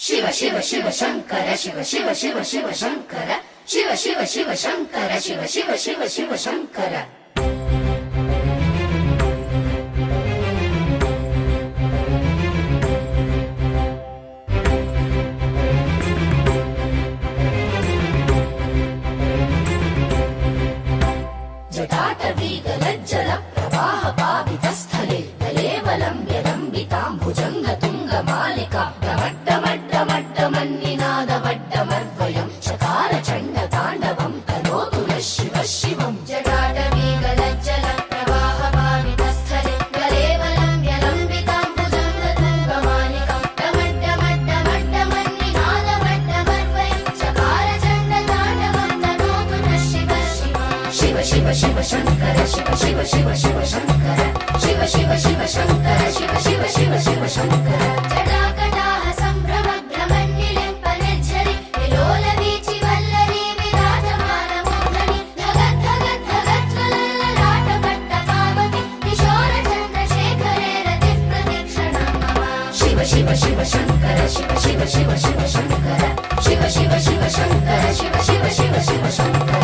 ಶಿವ ಶಿವ ಶಿವ ಶಂಕರ ಶಿವ ಶಿವ ಶಿವ ಶಿವ ಶಂಕರ ಶಿವ ಶಿವ ಶಿವ ಶಂಕರ ಶಿವ ಶಿವ ಶಿವ ಶಿವ ಶಂಕರ. ಜಟಾಟವೀಗಲಜ್ಜಲ ಪ್ರವಾಹ ಪಾವಿತಸ್ಥಲೆ ಕಲೇವಲಂಬ್ಯ ಲಂಬಿತಾಂಬುಜಂಗ ತುಂಗ ಮಾಲಿಕಾ ಮನ್ನಿನಾದ ವಡ್ಡಮರ್ವಯಂ ಚಕಾರ ಚಂಡ ತಾಂಡವಂ ಕರೋತು ನ ಶಿವ ಶಿವಂ. ಜಟಾಟವೀಗಲಜ್ಜಲ ಪ್ರವಾಹ ಪಾವಿತಸ್ಥಲೆ ಕಲೇವಲಂಬ್ಯ ಲಂಬಿತಾಂಬುಜಂಗ ತುಂಗ ಮಾಲಿಕಾ ಮನ್ನಿನಾದ ವಡ್ಡಮರ್ವಯಂ ಚಕಾರ ಚಂಡ ತಾಂಡವಂ ಕರೋತು ನ ಶಿವ ಶಿವಂ. ಶಿವ ಶಿವ ಶಿವ ಶಂಕರ ಶಿವ ಶಿವ ಶಿವ ಶಿವ ಶಂಕರ ಶಿವ ಶಿವ ಶಿವ ಶಂಕರ ಶಿವ ಶಿವ ಶಿವ ಶಿವ ಶಂಕರ. ಜಟಾಕಟಾಹ ಸಂಭ್ರಮ ಭ್ರಮನ್ನಿಲೆಂಪನೆಜ್ಜರಿ ವಿಲೋಲ ವೀಚಿ ವಲ್ಲರಿ ವಿರಾಜಮಾನ ಮೂರ್ಧನಿ ಧಗದ್ ಧಗದ್ ಧಗಜ್ವಲಲ್ಲಲಾಟ ಪಟ್ಟ ಪಾವತಿ ಕಿಶೋರ ಚಂದ್ರಶೇಖರೇ ರತಿ ಪ್ರತಿಕ್ಷಣಂ ಮಮ. ಶಿವ ಶಿವ ಶಿವ ಶಂಕರ ಶಿವ ಶಿವ ಶಿವ ಶಿವ ಶಂಕರ ಶಿವ ಶಿವ ಶಿವ ಶಂಕರ ಶಿವ ಶಿವ ಶಿವ ಶಿವ ಶಂಕರ.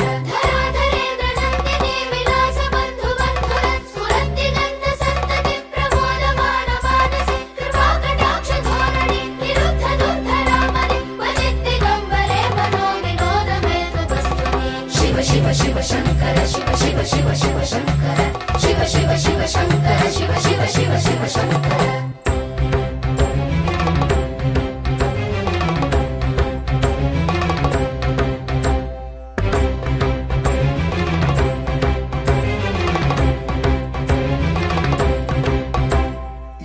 ಶಿವ ಶಿವ ಶಂಕರ ಶಿವ ಶಿವ ಶಿವ ಶಿವ ಶಂಕರ ಶಿವ ಶಿವ ಶಿವ ಶಂಕರ ಶಿವ ಶಿವ ಶಿವ ಶಿವ ಶಂಕರ.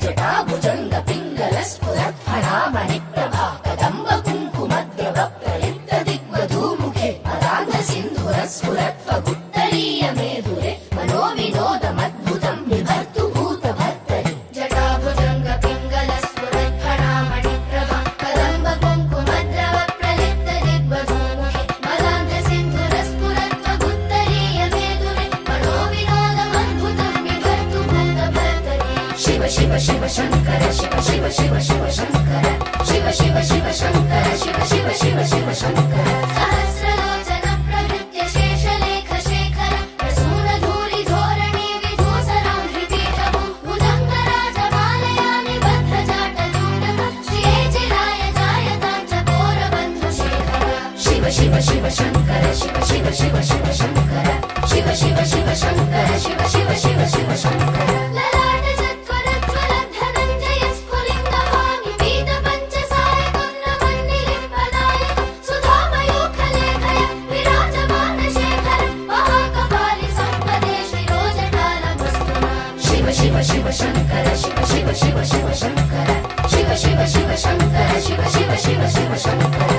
ಜಟಾಭುಜಂಗ ಪಿಂಗಲ ಸ್ಫುರತ್ ಫಣಾಮಣಿ ಪ್ರಭಾ ಕದಂಬ ಕುಂಕುಮದ್ರವ ಪ್ರಲಿಪ್ತ ದಿಗ್ವಧೂಮುಖೆ ಅರಾಧ ಸಿಂಧುರ ಸ್ಫುರತ್ವಗುತ್ತರೀಯ ಮೇಧುರೆ ಮನೋವಿನೋದಮದ್ಭುತಂ ವಿಭರ್ತು ಭೂತ ಭರ್ತರಿ. ಜಟಾಭುಜಂಗ ಪಿಂಗಲ ಸ್ಫುರತ್ ಫಣಾಮಣಿ ಪ್ರಭಾ ಕದಂಬ ಕುಂಕುಮದ್ರವ ಪ್ರಲಿಪ್ತ ದಿಗ್ವಧೂಮುಖೆ ಅರಾಧ ಸಿಂಧುರ ಸ್ಫುರತ್ವಗುತ್ತರೀಯ ಮೇಧುರೆ ಮನೋವಿನೋದಮದ್ಭುತಂ ವಿಭರ್ತು ಭೂತ ಭರ್ತರಿ. ಶಿವ ಶಿವ ಶಿವ ಶಂಕರ ಶಿವ ಶಿವ ಶಿವ ಶಿವ ಶಂಕರ ಶಿವ ಶಿವ ಶಿವ ಶಂಕರ ಶಿವ ಶಿವ ಶಿವ ಶಿವ ಶಂಕರ. ಸಹಸ್ರಲೋಚನ ಪ್ರವೃತ್ಯ ಶೇಷಲೇಖ ಶೇಖರ ಪ್ರಸೂನ ಧೂಲಿ ಧೋರಣಿ ವಿಧೂಸರಾಂಧ್ರಿ ಪೀಠಭೂ ಭುಜಂಗ ರಾಜಮಾಲಯಾನಿ ಬದ್ಧ ಜಾಟ ಜೂಟಕ ಶ್ರಿಯೇ ಚಿರಾಯ ಜಾಯತಾಂಚ ಕೋರಬಂಧು ಶೇಖರ. ಶಿವ ಶಿವ ಶಿವ ಶಂಕರ ಶಿವ ಶಿವ ಶಿವ ಶಿವ ಶಂಕರ ಶಿವ ಶಿವ ಶಿವ ಶಂಕರ ಶಿವ ಶಿವ ಶಿವ ಶಿವ ಶಂಕರ. ಲಲಾಟ ಜತ್ವರತ್ವರ ಧನಂಜಯ ಸ್ಫುಲಿಂಗ ಭಾಮಿ ಪೀತ ಪಂಚಸಾಯ ಕುನ್ನ ಮನ್ನಿಲಿಂಬನಾಯಕ ಸುಧಾಮಯೂಖ ಲೇಖಯ ವಿರಾಜಮಾನ ಶೇಖರ ಮಹಾಕಪಾಲಿ ಸಂಪದೇ ಶ್ರೀರೋಜಟಾಲ ವಸ್ತುನ. ಶಿವ ಶಿವ ಶಿವ ಶಂಕರ ಶಿವ ಶಿವ ಶಿವ ಶಿವ ಶಂಕರ ಶಿವ ಶಿವ ಶಿವ ಶಂಕರ ಶಿವ ಶಿವ ಶಿವ ಶಿವ ಶಂಕರ.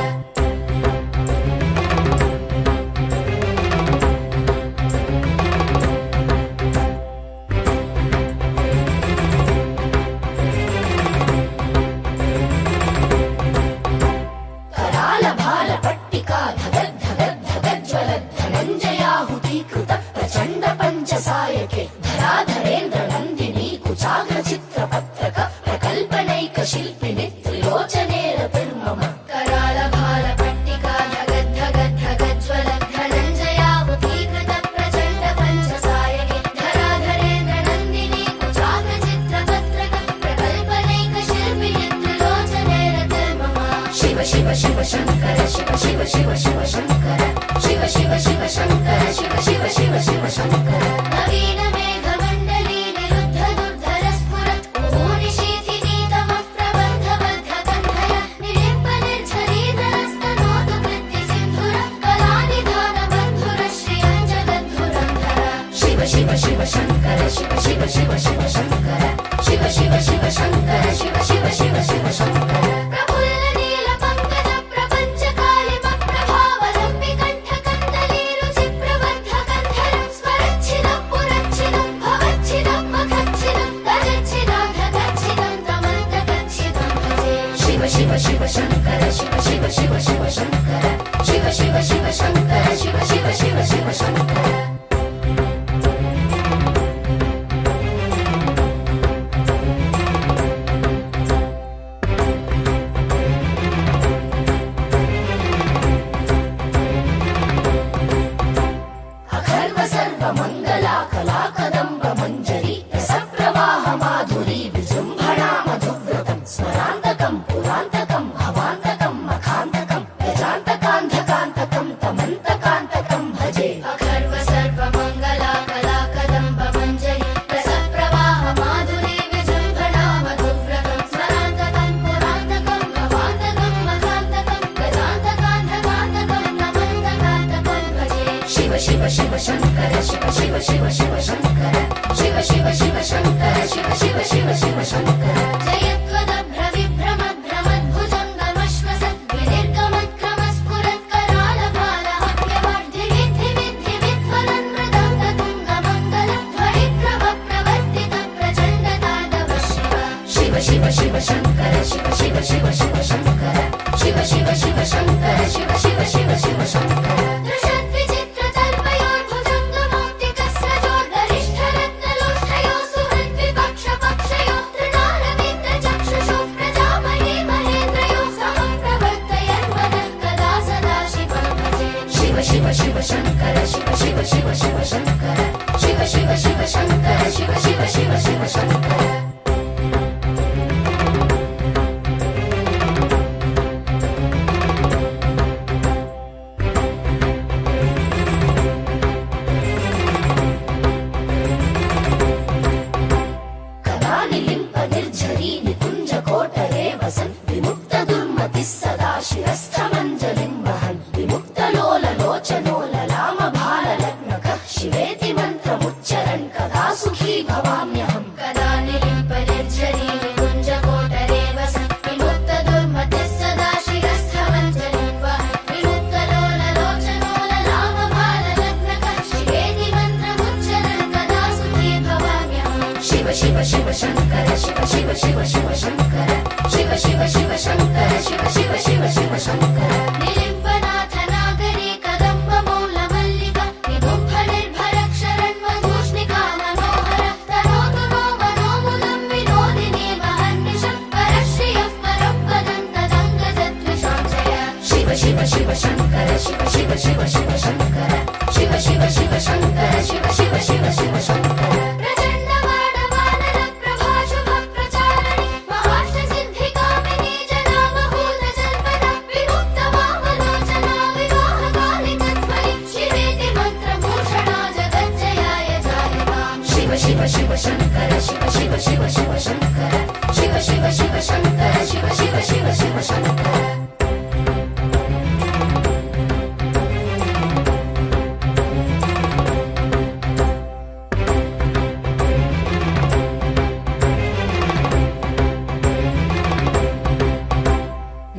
कराल भाल पट्टिका धगद धगद धगज्वल धनंजयाहुतीकृत प्रचंड पंचसायके धराधरेन्द्र नंदिनी कुचाग्र चित्र पत्रक प्रकल्पनैक शिल्पिनि त्रिलोचने रतिर्मम. कराल भाल पट्टिका धगद धगद धगज्वल धनंजयाहुतीकृत प्रचंड पंचसायके धराधरेन्द्र नंदिनी कुचाग्र चित्र पत्रक प्रकल्पनैक शिल्पिनि त्रिलोचने रतिर्मम. शिव शिव शिव शंकर शिव शिव शिव शिव शंकर शिव शिव शिव शंकर शिव शिव शिव शिव शंकर. नवीन मेघ मंडली निरुद्ध दुर्धर स्फुरत् कुहूनि शीथिनीतमः प्रबन्ध बद्ध कन्धय निलिम्ब निर्झरीधरस्तनोतु कृत्य सिन्धुर कलानिधान बन्धुर श्रियं जगद्धुरन्धर. शिव शिव शिव शंकर शिव शिव शिव शिव शंकर शिव शिव शिव शंकर शिव शिव शिव शिव शंकर. प्रफुल्ल नील पंकज प्रपंच कालिम प्रभावलंबि कंठ कंदली रुचि प्रबद्ध कंधर स्मरच्छिद पुरच्छिद शिव शिव शङ्कर शिव शिव शिव शिव शङ्कर शिव शिव शिव शङ्कर शिव शिव शिव शिव शङ्कर शिव शिव शङ्कर शिव शिव शिव शिव शङ्कर शिव शिव शिव शङ्कर शिव शिव शिव शिव शङ्कर शिव शिव शङ्कर शिव शिव शिव शिव शङ्कर शिव शिव शिव शङ्कर शिव शिव शिव शिव शङ्कर सदा शिरस्थमञ्जलिं वहन् विमुक्तलोललोचनो ललामभाललग्नकः शिवेति मन्त्रमुच्चरन् कदा सुखी भवाम्यहम् कदा निलिम्पनिर्झरी निकुञ्जकोटरे वसन् विमुक्तदुर्मतिः सदा शिरस्थमञ्जलिं वहन् विमुक्तलोललोचनो ललामभाललग्नकः शिवेति मन्त्रमुच्चरन् कदा सुखी भवाम्यहम् शिव शिव शिव शङ्कर शिव शिव शिव शिव शङ्कर शिव शिव शिव शङ्कर शिव शिव शिव शिव शङ्कर निलिम्पनाथ नागरी कदम्ब मौल मल्लिका निगुम्फनिर्भरक्षरन्मधूष्णिका मनोहर तनोतु नो मनोमुदं विनोदिनी महर्निशं परश्रियः परपदं तदङ्गजद्विषां जय शिव शिव शिव शङ्कर शिव शिव शिव शिव शङ्कर शिव शिव शिव शङ्कर शिव शिव शिव शिव शङ्कर शिव शिव शङ्कर शिव शिव शिव शिव शङ्कर शिव शिव शिव शङ्कर शिव शिव शिव शिव शङ्कर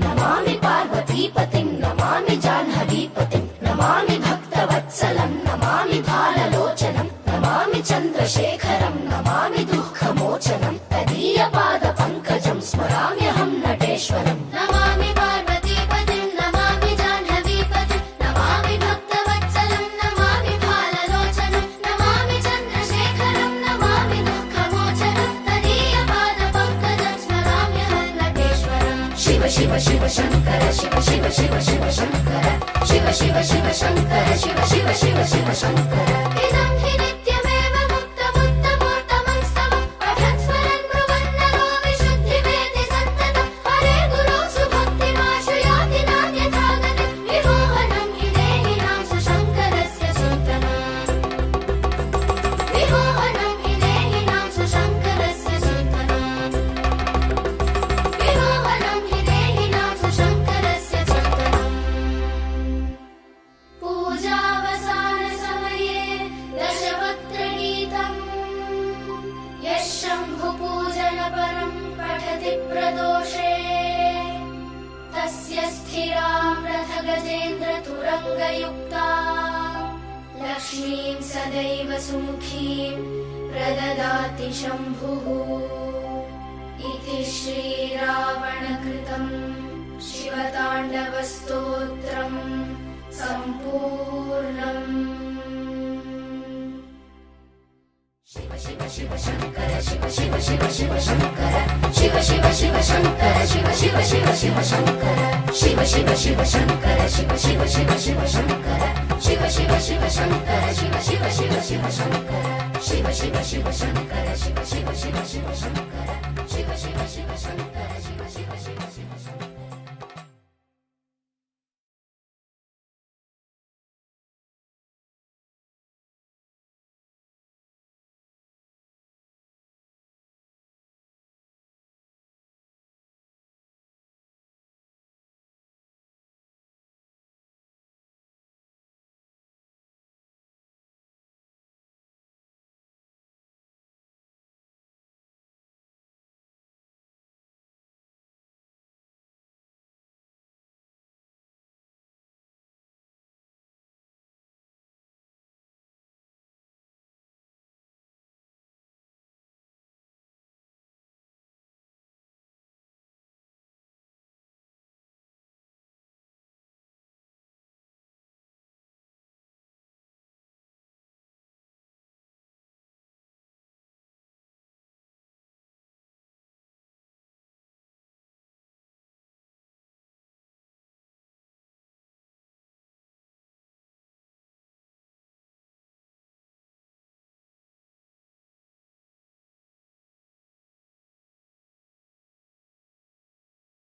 नमामि पार्वतीपतिं नमामि जाह्नवीपतिं नमामि भक्तवत्सलं नमामि भाललोचनं नमामि चन्द्रशेखरं नमामि दुःखमोचनं तदीयपादपङ्कजं स्मराम्यहं नटेश्वरम् नमामि पार्वतीपतिं नमामि जाह्नवीपतिं नमामि भक्तवत्सलं नमामि भाललोचनं नमामि चन्द्रशेखरं नमामि दुःखमोचनं तदीयपादपङ्कजं स्मराम्यहं नटेश्वरम् शिव शिव शिव शङ्कर शिव शिव शिव शिव शङ्कर शिव शिव शिव शङ्कर शिव शिव शिव शिव शङ्कर इदं हि नित्यमेव मुक्तमुत्तमोत्तमं स्तवं पठन् स्मरन् ब्रुवन्नरो विशुद्धिमेति सन्ततं हरे गुरो सुभक्तिमाश्रयाति नान्यथा गतिं विमोहनं हि देहिनां सुशङ्करस्य चिन्तनम् विमोहनं हि देहिनां सुशङ्करस्य चिन्तनम् विमोहनं हि देहिनां सुशङ्करस्य चिन्तनम् पूजावसानसमये दशवक्त्रगीतम् यः शम्भुपूजनपरं पठति प्रदोषे तस्य स्थिरां रथगजेन्द्रतुरङ्गयुक्ता लक्ष्मीं सदैव सुमुखीं प्रददाति शम्भुः इति श्रीरावणकृतं शिवताण्डवस्तोत्रम् सम्पूर्णम् शिव शिव शिव शङ्कर शिव शिव शिव शिव शङ्कर शिव शिव शिव शङ्कर शिव शिव शिव शिव शङ्कर शिव शिव शिव शङ्कर शिव शिव शिव शिव शङ्कर शिव शिव शिव शङ्कर शिव शिव शिव शिव शङ्कर शिव शिव शिव शङ्कर शिव शिव शिव शिव शङ्कर शिव शिव शिव शङ्कर